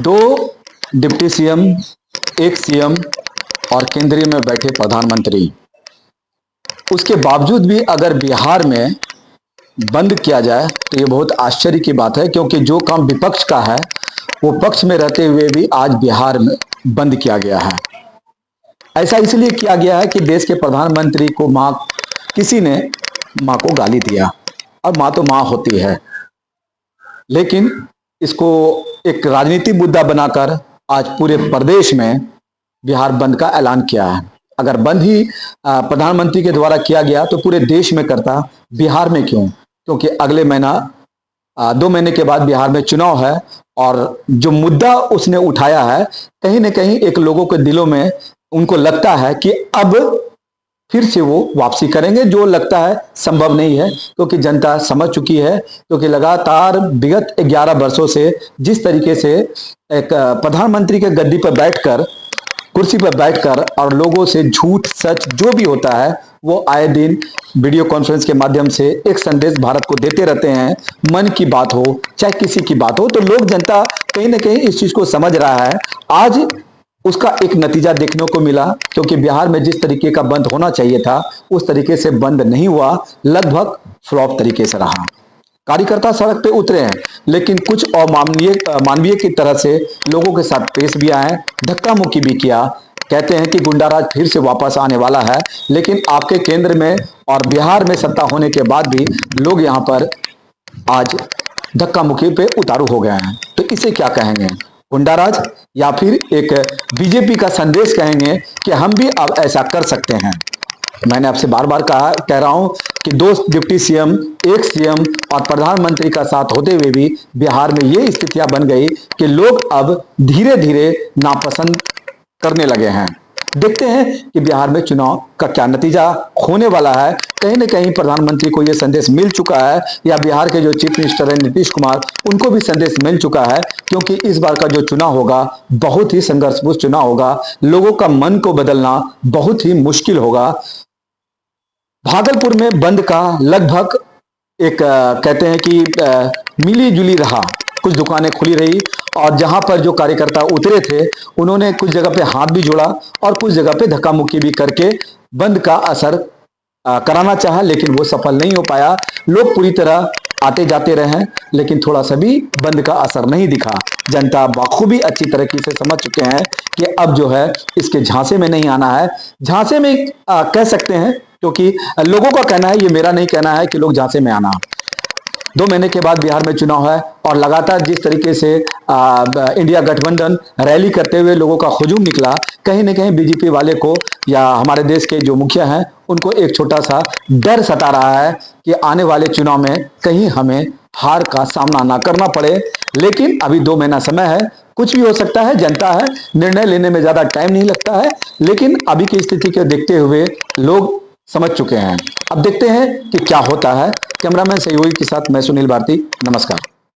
दो deputy CM, एक CM और केंद्रीय में बैठे प्रधानमंत्री, उसके बावजूद भी अगर बिहार में बंद किया जाए तो ये बहुत आश्चर्य की बात है, क्योंकि जो काम विपक्ष का है वो पक्ष में रहते हुए भी आज बिहार में बंद किया गया है। ऐसा इसलिए किया गया है कि देश के प्रधानमंत्री को किसी ने मां को गाली दिया, और मां तो मां होती है, लेकिन इसको एक राजनीतिक मुद्दा बनाकर आज पूरे प्रदेश में बिहार बंद का ऐलान किया है। अगर बंद ही प्रधानमंत्री के द्वारा किया गया तो पूरे देश में करता, बिहार में क्यों? क्योंकि अगले महीना 2 महीने के बाद बिहार में चुनाव है, और जो मुद्दा उसने उठाया है कहीं ना कहीं एक लोगों के दिलों में उनको लगता है कि अब फिर से वो वापसी करेंगे, जो लगता है संभव नहीं है, क्योंकि जनता समझ चुकी है। क्योंकि लगातार विगत 11 वर्षों से जिस तरीके से एक प्रधानमंत्री के गद्दी पर बैठकर, कुर्सी पर बैठकर और लोगों से झूठ सच जो भी होता है वो आए दिन वीडियो कॉन्फ्रेंस के माध्यम से एक संदेश भारत को देते रहते हैं। मन की बात हो चाहे किसी की बात हो, तो लोग, जनता कहीं ना कहीं इस चीज को समझ रहा है। आज उसका एक नतीजा देखने को मिला, क्योंकि बिहार में जिस तरीके का बंद होना चाहिए था उस तरीके से बंद नहीं हुआ, लगभग फ्लॉप तरीके से रहा। कार्यकर्ता सड़क पे उतरे हैं, लेकिन कुछ मानवीय की तरह से लोगों के साथ पेश भी आए, धक्का मुक्की भी किया। कहते हैं कि गुंडाराज फिर से वापस आने वाला है, लेकिन आपके केंद्र में और बिहार में सत्ता होने के बाद भी लोग यहाँ पर आज धक्का मुक्की पे उतारू हो गए हैं। तो इसे क्या कहेंगे, गुंडाराज या फिर एक बीजेपी का संदेश कहेंगे कि हम भी अब ऐसा कर सकते हैं? मैंने आपसे बार बार कह रहा हूं कि 2 डिप्टी सीएम, एक सीएम और प्रधानमंत्री का साथ होते हुए भी बिहार में ये स्थितियां बन गई कि लोग अब धीरे धीरे नापसंद करने लगे हैं। देखते हैं कि बिहार में चुनाव का क्या नतीजा होने वाला है। कहीं ना कहीं प्रधानमंत्री को यह संदेश मिल चुका है, या बिहार के जो चीफ मिनिस्टर है नीतीश कुमार, उनको भी संदेश मिल चुका है, क्योंकि इस बार का जो चुनाव होगा बहुत ही संघर्षपूर्ण चुनाव होगा। लोगों का मन को बदलना बहुत ही मुश्किल होगा। भागलपुर में बंद का लगभग एक कहते हैं कि मिली जुली रहा, कुछ दुकानें खुली रही, और जहां पर जो कार्यकर्ता उतरे थे उन्होंने कुछ जगह पे हाथ भी जोड़ा और कुछ जगह पे धक्का मुक्की भी करके बंद का असर कराना चाहा, लेकिन वो सफल नहीं हो पाया। लोग पूरी तरह आते जाते रहे, लेकिन थोड़ा सा भी बंद का असर नहीं दिखा। जनता बखूबी अच्छी तरीके से समझ चुके हैं कि अब जो है इसके झांसे में नहीं आना है। झांसे में कह सकते हैं, क्योंकि लोगों का कहना है, ये मेरा नहीं कहना है कि लोग झांसे में आना। 2 महीने के बाद बिहार में चुनाव है, और लगातार जिस तरीके से इंडिया गठबंधन रैली करते हुए लोगों का हुजूम निकला, कहीं ना कहीं बीजेपी वाले को या हमारे देश के जो मुखिया हैं उनको एक छोटा सा डर सता रहा है कि आने वाले चुनाव में कहीं हमें हार का सामना ना करना पड़े। लेकिन अभी 2 महीना समय है, कुछ भी हो सकता है। जनता है, निर्णय लेने में ज्यादा टाइम नहीं लगता है, लेकिन अभी की स्थिति को देखते हुए लोग समझ चुके हैं। अब देखते हैं कि क्या होता है। कैमरामैन सहयोगी के साथ मैं सुनील भारती, नमस्कार।